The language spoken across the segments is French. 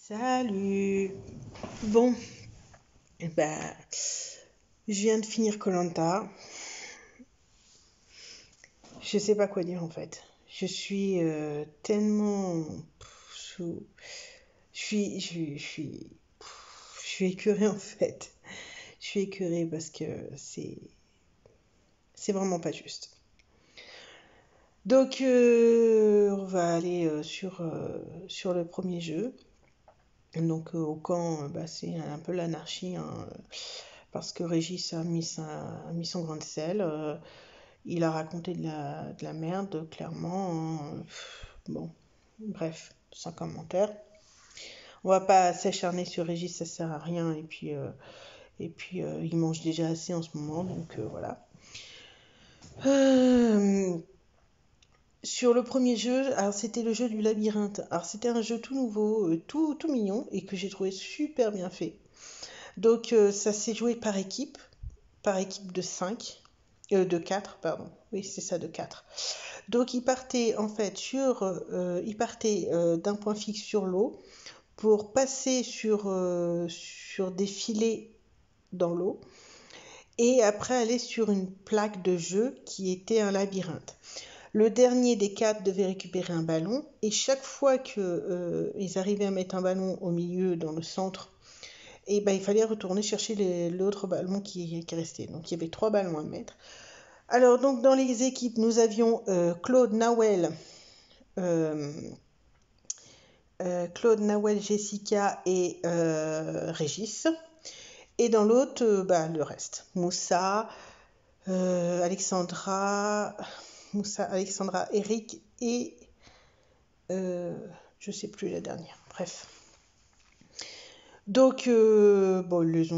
Salut. Bon, eh ben, je viens de finir koh. Je sais pas quoi dire en fait. Je suis tellement sous. Je suis écœurée en fait. Je suis écœurée parce que c'est vraiment pas juste. Donc, on va aller sur le premier jeu. Donc, au camp, c'est un peu l'anarchie, hein, parce que Régis a mis son grain de sel. Il a raconté de la merde, clairement, hein. Bon, bref, sans commentaire. On va pas s'acharner sur Régis, ça sert à rien. Et puis, il mange déjà assez en ce moment, donc voilà. Sur le premier jeu, alors c'était le jeu du labyrinthe. Alors c'était un jeu tout nouveau, tout mignon, et que j'ai trouvé super bien fait. Donc ça s'est joué par équipe de 5, de 4, pardon. Oui, c'est ça, de 4. Donc il partait d'un point fixe sur l'eau pour passer sur des filets dans l'eau et après aller sur une plaque de jeu qui était un labyrinthe. Le dernier des 4 devait récupérer un ballon et chaque fois qu'ils arrivaient à mettre un ballon au milieu, dans le centre, et il fallait retourner chercher l'autre ballon qui restait. Donc il y avait 3 ballons à mettre. Alors donc dans les équipes, nous avions euh, Claude, Nawel, Jessica et Régis. Et dans l'autre, le reste. Alexandra, Eric et je sais plus la dernière. Bref. Donc, ils les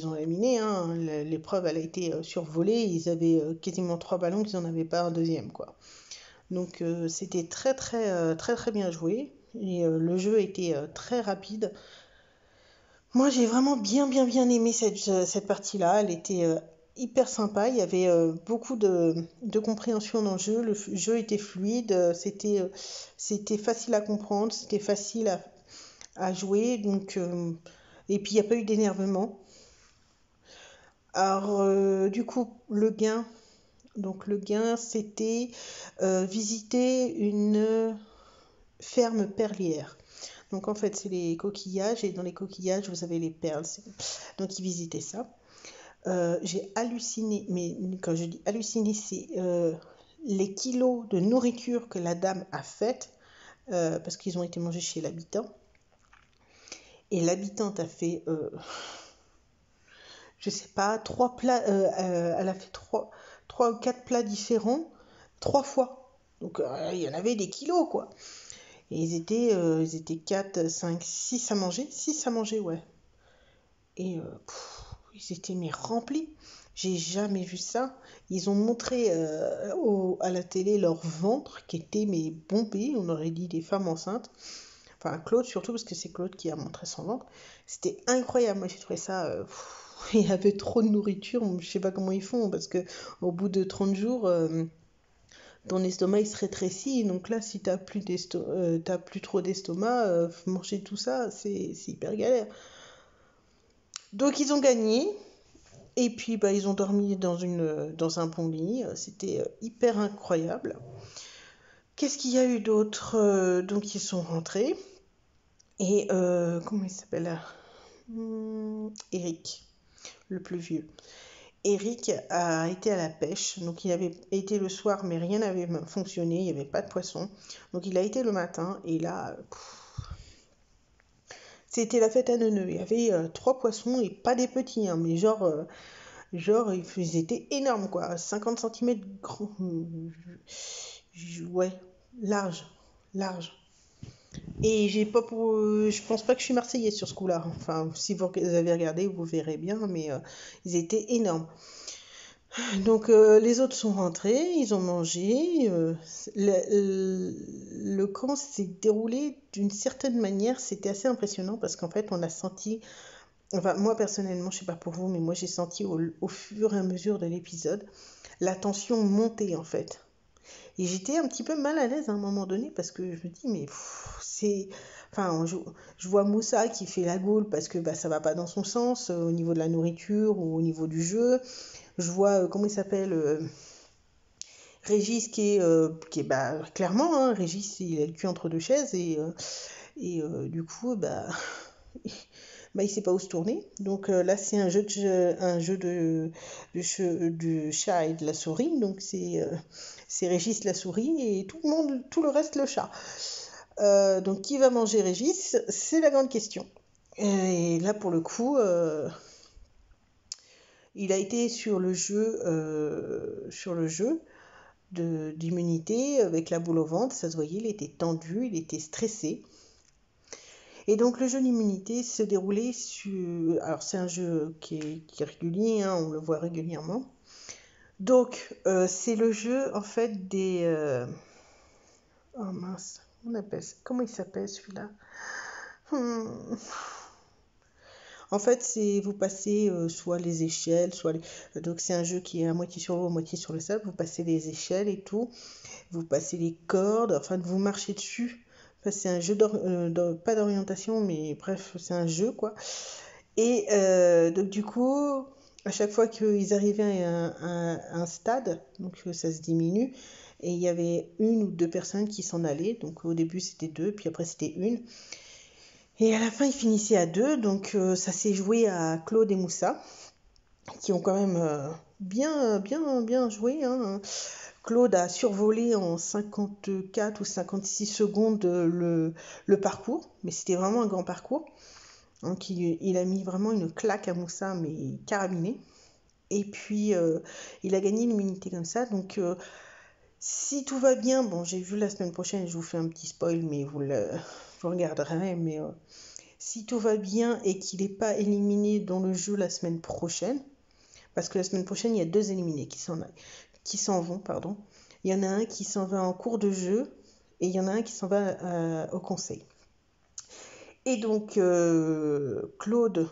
ont éliminés, hein. L'épreuve, elle a été survolée. Ils avaient quasiment 3 ballons, qu'ils n'en avaient pas un deuxième, quoi. Donc, c'était très, très, très, très bien joué. Et le jeu était très rapide. Moi, j'ai vraiment bien aimé cette partie-là. Elle était hyper sympa. Il y avait beaucoup de compréhension dans le jeu. Le jeu était fluide. C'était facile à comprendre. C'était facile à jouer. Donc, et puis, il n'y a pas eu d'énervement. Alors, du coup, le gain. Donc, le gain, c'était visiter une ferme perlière. Donc en fait, c'est les coquillages et dans les coquillages, vous avez les perles. Donc ils visitaient ça. J'ai halluciné, mais quand je dis halluciné, c'est les kilos de nourriture que la dame a faite parce qu'ils ont été mangés chez l'habitant. Et l'habitante a fait, je sais pas, 3 plats. Elle a fait 3 ou 4 plats différents 3 fois. Donc il y en avait des kilos, quoi. Et ils étaient 4, 5, 6 à manger. 6 à manger, ouais. Et ils étaient mais remplis. J'ai jamais vu ça. Ils ont montré à la télé leur ventre qui était mais bombé. On aurait dit des femmes enceintes. Enfin, Claude surtout, parce que c'est Claude qui a montré son ventre. C'était incroyable. Moi, j'ai trouvé ça... il y avait trop de nourriture. Je sais pas comment ils font, parce que au bout de 30 jours... ton estomac il se rétrécit, donc là si t'as plus trop d'estomac, manger tout ça c'est hyper galère. Donc ils ont gagné et puis ils ont dormi dans un bon lit, c'était hyper incroyable. Qu'est-ce qu'il y a eu d'autre? Donc ils sont rentrés et comment il s'appelle là? Eric, le plus vieux. Eric a été à la pêche, donc il avait été le soir, mais rien n'avait fonctionné, il n'y avait pas de poisson. Donc il a été le matin, et là, c'était la fête à neuneux. Il y avait 3 poissons, et pas des petits, hein, mais genre ils étaient énormes, quoi, 50 cm grands. Ouais, large, large. Et je pense pas que je suis marseillaise sur ce coup-là. Enfin, si vous avez regardé, vous verrez bien, mais ils étaient énormes. Donc les autres sont rentrés, ils ont mangé. Le camp s'est déroulé d'une certaine manière, c'était assez impressionnant parce qu'en fait on a senti, enfin moi personnellement, je sais pas pour vous, mais moi j'ai senti au fur et à mesure de l'épisode, la tension monter en fait. Et j'étais un petit peu mal à l'aise à un moment donné parce que je me dis mais Enfin, je vois Moussa qui fait la goule parce que bah, ça va pas dans son sens au niveau de la nourriture ou au niveau du jeu. Je vois, comment il s'appelle, Régis qui est bah, clairement, hein, Régis, il a le cul entre deux chaises et du coup, bah, bah, il sait pas où se tourner. Donc là, c'est un jeu de chat et de la souris. Donc c'est Régis la souris et tout le reste le chat. Donc qui va manger Régis? C'est la grande question. Et là, pour le coup, il a été sur le jeu d'immunité avec la boule au ventre. Ça se voyait, il était tendu, il était stressé. Et donc le jeu d'immunité se déroulait sur... Alors c'est un jeu qui est régulier, hein, on le voit régulièrement. Donc c'est le jeu en fait des... Oh mince, comment il s'appelle celui-là? Hmm. En fait, c'est vous passez soit les échelles, donc c'est un jeu qui est à moitié sur l'eau, à moitié sur le sable. Vous passez les échelles et tout, vous passez les cordes, enfin vous marchez dessus. Enfin, c'est un jeu pas d'orientation, mais bref, c'est un jeu quoi. Et donc du coup, à chaque fois qu'ils arrivaient à un stade, donc ça se diminue, et il y avait une ou deux personnes qui s'en allaient. Donc au début c'était deux, puis après c'était une. Et à la fin, ils finissaient à deux, donc ça s'est joué à Claude et Moussa, qui ont quand même bien joué, hein. Claude a survolé en 54 ou 56 secondes le parcours, mais c'était vraiment un grand parcours. Donc il a mis vraiment une claque à Moussa, mais carabiné. Et puis il a gagné l'immunité comme ça. Donc si tout va bien, bon j'ai vu la semaine prochaine, je vous fais un petit spoil, mais vous regarderez, mais si tout va bien et qu'il n'est pas éliminé dans le jeu la semaine prochaine, parce que la semaine prochaine, il y a deux éliminés qui s'en vont, pardon. Il y en a un qui s'en va en cours de jeu et il y en a un qui s'en va au conseil. Et donc, Claude,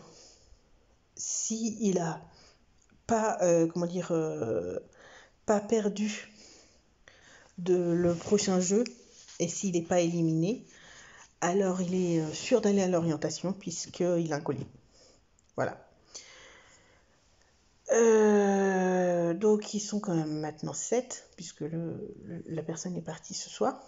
si il a pas, pas perdu le prochain jeu et s'il n'est pas éliminé, alors il est sûr d'aller à l'orientation puisqu'il a un collier. Voilà. Donc ils sont quand même maintenant 7 puisque la personne est partie ce soir.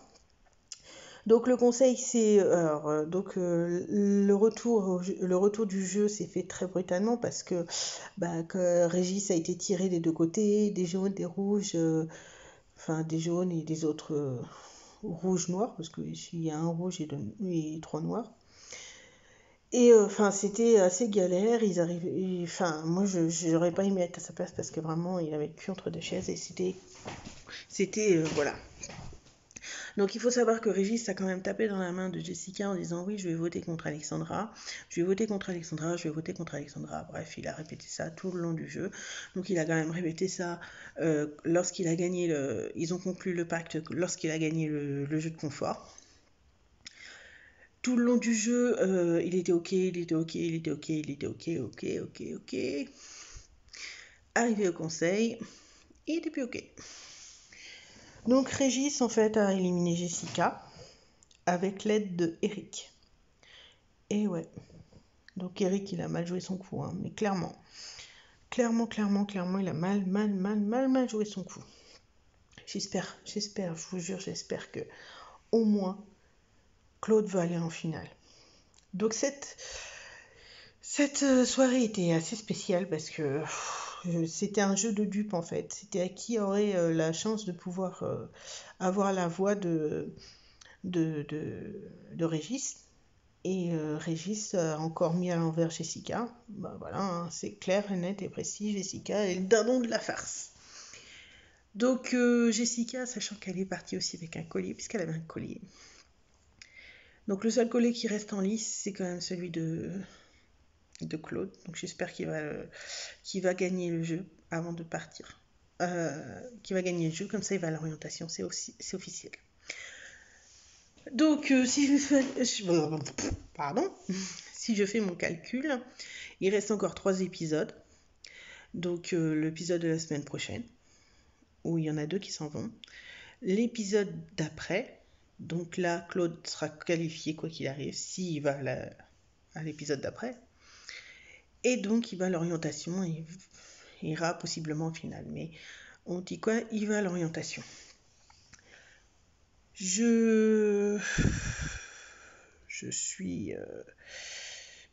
Donc le conseil c'est le retour du jeu s'est fait très brutalement parce que Régis a été tiré des deux côtés, des jaunes, des rouges, enfin des jaunes et des autres rouges noirs parce qu'il y a un rouge et trois noirs. Et enfin, c'était assez galère. Ils arrivaient. Enfin, moi, je n'aurais pas aimé être à sa place parce que vraiment, il avait le cul entre deux chaises et voilà. Donc, il faut savoir que Régis a quand même tapé dans la main de Jessica en disant oui, je vais voter contre Alexandra. Je vais voter contre Alexandra. Je vais voter contre Alexandra. Bref, il a répété ça tout le long du jeu. Donc, il a quand même répété ça lorsqu'il a gagné Ils ont conclu le pacte lorsqu'il a gagné le jeu de confort. Tout le long du jeu, il était ok. Arrivé au conseil, il était plus ok. Donc Régis, en fait, a éliminé Jessica avec l'aide de Eric. Et ouais. Donc Eric, il a mal joué son coup, hein, mais clairement, il a mal joué son coup. J'espère, je vous jure, j'espère que au moins Claude va aller en finale. Donc cette soirée était assez spéciale parce que c'était un jeu de dupes en fait. C'était à qui aurait la chance de pouvoir avoir la voix de Régis. Et Régis a encore mis à l'envers Jessica. Bah voilà, hein, c'est clair, net et précis. Jessica est le dindon de la farce. Donc Jessica, sachant qu'elle est partie aussi avec un collier, puisqu'elle avait un collier. Donc le seul collier qui reste en lice, c'est quand même celui de Claude. Donc j'espère qu'il va gagner le jeu avant de partir. Qu'il va gagner le jeu, comme ça il va à l'orientation, c'est officiel. Donc si je fais mon calcul, il reste encore 3 épisodes. Donc l'épisode de la semaine prochaine, où il y en a 2 qui s'en vont. L'épisode d'après, Donc là, Claude sera qualifié quoi qu'il arrive, s'il va à l'épisode d'après. Et donc, il va à l'orientation et il ira possiblement en finale. Mais on dit quoi? Il va à l'orientation. Je suis...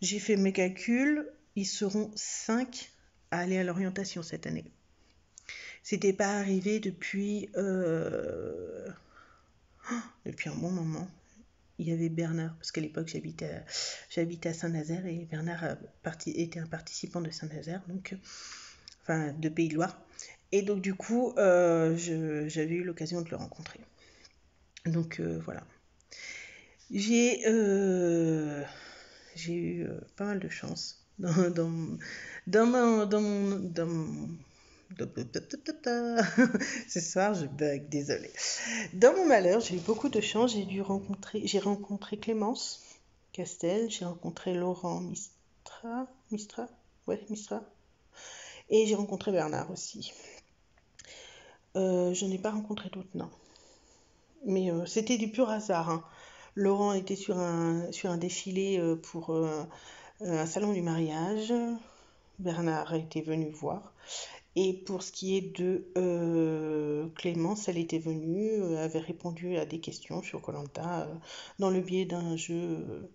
J'ai fait mes calculs. Ils seront 5 à aller à l'orientation cette année. C'était pas arrivé depuis un bon moment. Il y avait Bernard, parce qu'à l'époque j'habitais à Saint-Nazaire et Bernard était un participant de Saint-Nazaire, donc enfin de Pays de Loire. Et donc du coup, j'avais eu l'occasion de le rencontrer. Donc voilà. J'ai eu pas mal de chance dans mon ce soir, je bug, désolée. Dans mon malheur, j'ai eu beaucoup de chance. J'ai rencontré Clémence Castel, j'ai rencontré Laurent Mistra, et j'ai rencontré Bernard aussi. Je n'ai pas rencontré d'autres, non. Mais c'était du pur hasard, hein. Laurent était sur un défilé pour un salon du mariage. Bernard était venu voir. Et pour ce qui est de Clémence, elle était venue, avait répondu à des questions sur koh dans le biais d'un jeu,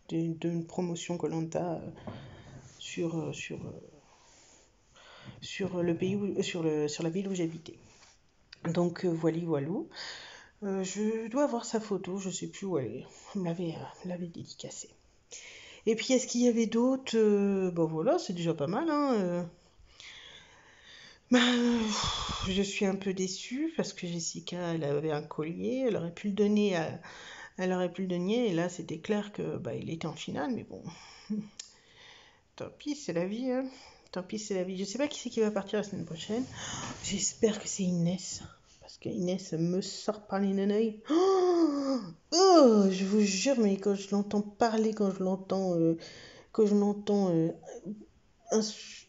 d'une promotion koh sur le pays sur la ville où j'habitais. Donc voilou. Je dois avoir sa photo, je sais plus où elle est. Elle me l'avait dédicacée. Et puis est-ce qu'il y avait d'autres? Bon voilà, c'est déjà pas mal, hein. Je suis un peu déçue parce que Jessica, elle avait un collier, elle aurait pu le donner et là c'était clair que il était en finale, mais bon, tant pis, c'est la vie, hein. Tant pis, c'est la vie. Je sais pas qui c'est qui va partir la semaine prochaine. J'espère que c'est Inès, parce que Inès me sort par les neneuils. Oh, je vous jure, mais quand je l'entends parler, quand je l'entends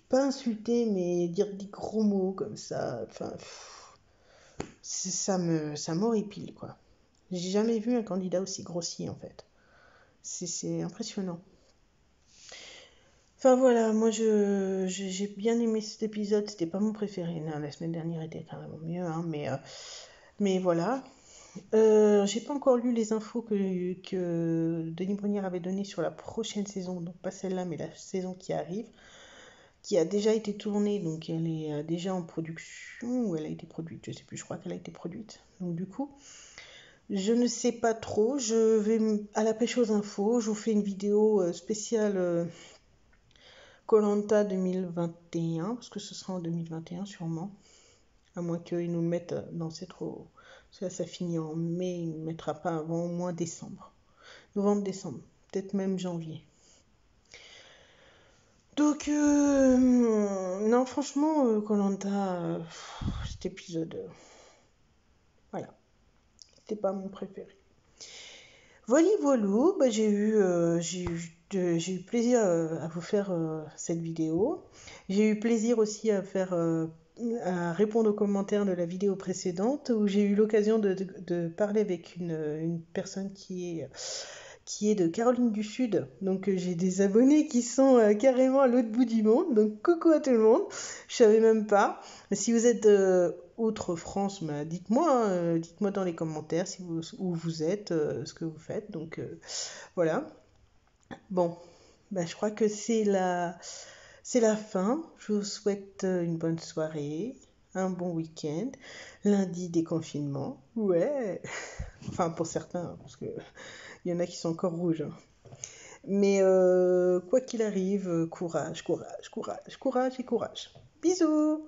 pas insulter, mais dire des gros mots comme ça, enfin, ça m'horripile, quoi. J'ai jamais vu un candidat aussi grossier, en fait. C'est impressionnant. Enfin voilà, moi j'ai bien aimé cet épisode, c'était pas mon préféré, non, la semaine dernière était carrément mieux, hein, mais voilà. J'ai pas encore lu les infos que Denis Brogniart avait données sur la prochaine saison, donc pas celle-là, mais la saison qui arrive, qui a déjà été tournée, donc elle est déjà en production, ou elle a été produite, je sais plus, je crois qu'elle a été produite. Donc du coup, je ne sais pas trop, je vais à la pêche aux infos, je vous fais une vidéo spéciale koh 2021, parce que ce sera en 2021 sûrement, à moins qu'ils nous le mettent, non c'est trop, ça finit en mai, il ne le mettra pas avant au moins décembre, novembre-décembre, peut-être même janvier. Donc, non, franchement, koh cet épisode, voilà, c'était pas mon préféré. Voilou, j'ai eu plaisir à vous faire cette vidéo. J'ai eu plaisir aussi à répondre aux commentaires de la vidéo précédente où j'ai eu l'occasion de parler avec une personne qui est de Caroline du Sud. Donc j'ai des abonnés qui sont carrément à l'autre bout du monde. Donc coucou à tout le monde. Je savais même pas. Si vous êtes outre France, dites-moi, dites-moi dans les commentaires où vous êtes, ce que vous faites. Donc voilà. Bon, je crois que c'est la fin. Je vous souhaite une bonne soirée, un bon week-end. Lundi, déconfinement. Ouais. Enfin, pour certains, parce que il y en a qui sont encore rouges, hein. Mais quoi qu'il arrive, courage et courage. Bisous!